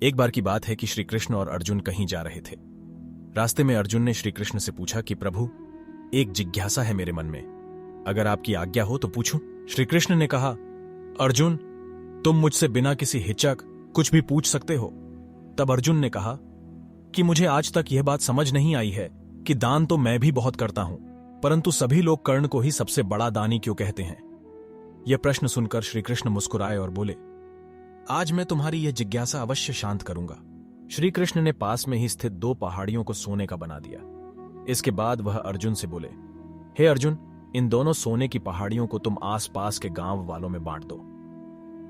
एक बार की बात है कि श्री कृष्ण और अर्जुन कहीं जा रहे थे। रास्ते में अर्जुन ने श्री कृष्ण से पूछा कि प्रभु, एक जिज्ञासा है मेरे मन में, अगर आपकी आज्ञा हो तो पूछूं। श्री कृष्ण ने कहा, अर्जुन, तुम मुझसे बिना किसी हिचक कुछ भी पूछ सकते हो। तब अर्जुन ने कहा कि मुझे आज तक यह बात समझ नहीं आई है कि दान तो मैं भी बहुत करता हूं, परंतु सभी लोग कर्ण को ही सबसे बड़ा दानी क्यों कहते हैं। यह प्रश्न सुनकर श्री कृष्ण मुस्कुराए और बोले, आज मैं तुम्हारी यह जिज्ञासा अवश्य शांत करूंगा। श्री कृष्ण ने पास में ही स्थित 2 पहाड़ियों को सोने का बना दिया। इसके बाद वह अर्जुन से बोले, हे अर्जुन, इन दोनों सोने की पहाड़ियों को तुम आसपास के गांव वालों में बांट दो।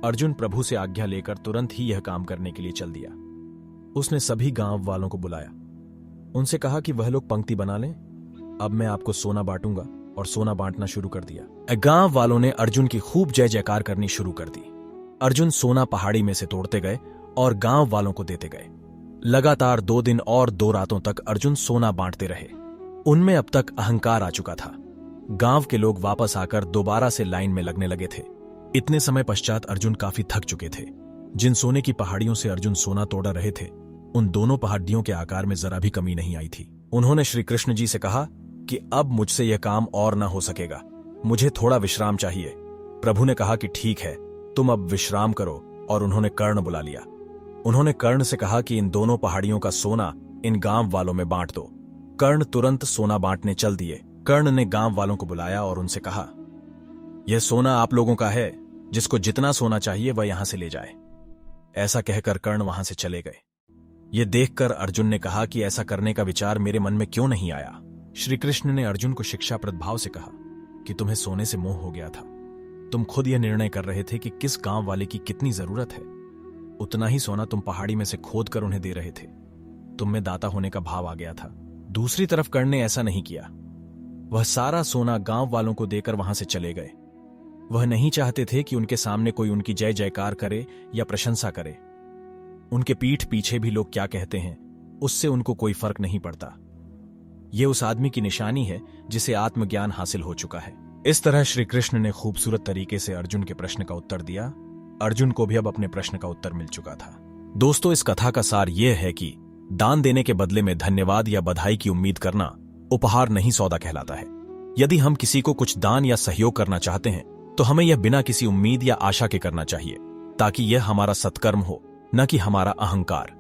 अर्जुन प्रभु से आज्ञा लेकर तुरंत ही यह काम करने के लिए चल दिया। उसने सभी गांव वालों को बुलाया, उनसे कहा कि वह लोग पंक्ति बना लें, अब मैं आपको सोना बांटूंगा, और सोना बांटना शुरू कर दिया। गांव वालों ने अर्जुन की खूब जय जयकार करनी शुरू कर दी। अर्जुन सोना पहाड़ी में से तोड़ते गए और गांव वालों को देते गए। लगातार 2 दिन और 2 रातों तक अर्जुन सोना बांटते रहे। उनमें अब तक अहंकार आ चुका था। गांव के लोग वापस आकर दोबारा से लाइन में लगने लगे थे। इतने समय पश्चात अर्जुन काफी थक चुके थे। जिन सोने की पहाड़ियों से अर्जुन सोना तोड़ा रहे थे, उन दोनों पहाड़ियों के आकार में जरा भी कमी नहीं आई थी। उन्होंने श्री कृष्ण जी से कहा कि अब मुझसे यह काम और न हो सकेगा, मुझे थोड़ा विश्राम चाहिए। प्रभु ने कहा कि ठीक है, तुम अब विश्राम करो, और उन्होंने कर्ण बुला लिया। उन्होंने कर्ण से कहा कि इन दोनों पहाड़ियों का सोना इन गांव वालों में बांट दो। कर्ण तुरंत सोना बांटने चल दिए। कर्ण ने गांव वालों को बुलाया और उनसे कहा, यह सोना आप लोगों का है, जिसको जितना सोना चाहिए वह यहां से ले जाए। ऐसा कहकर कर्ण वहां से चले गए। यह देखकर अर्जुन ने कहा कि ऐसा करने का विचार मेरे मन में क्यों नहीं आया। श्री कृष्ण ने अर्जुन को शिक्षाप्रद भाव से कहा कि तुम्हें सोने से मोह हो गया था। तुम खुद यह निर्णय कर रहे थे कि किस गांव वाले की कितनी जरूरत है, उतना ही सोना तुम पहाड़ी में से खोद कर उन्हें दे रहे थे। तुम में दाता होने का भाव आ गया था। दूसरी तरफ कर्ण ने ऐसा नहीं किया। वह सारा सोना गांव वालों को देकर वहां से चले गए। वह नहीं चाहते थे कि उनके सामने कोई उनकी जय जयकार करे या प्रशंसा करे। उनके पीठ पीछे भी लोग क्या कहते हैं, उससे उनको कोई फर्क नहीं पड़ता। यह उस आदमी की निशानी है जिसे आत्मज्ञान हासिल हो चुका है। इस तरह श्री कृष्ण ने खूबसूरत तरीके से अर्जुन के प्रश्न का उत्तर दिया। अर्जुन को भी अब अपने प्रश्न का उत्तर मिल चुका था। दोस्तों, इस कथा का सार यह है कि दान देने के बदले में धन्यवाद या बधाई की उम्मीद करना उपहार नहीं, सौदा कहलाता है। यदि हम किसी को कुछ दान या सहयोग करना चाहते हैं तो हमें यह बिना किसी उम्मीद या आशा के करना चाहिए, ताकि यह हमारा सत्कर्म हो, न कि हमारा अहंकार।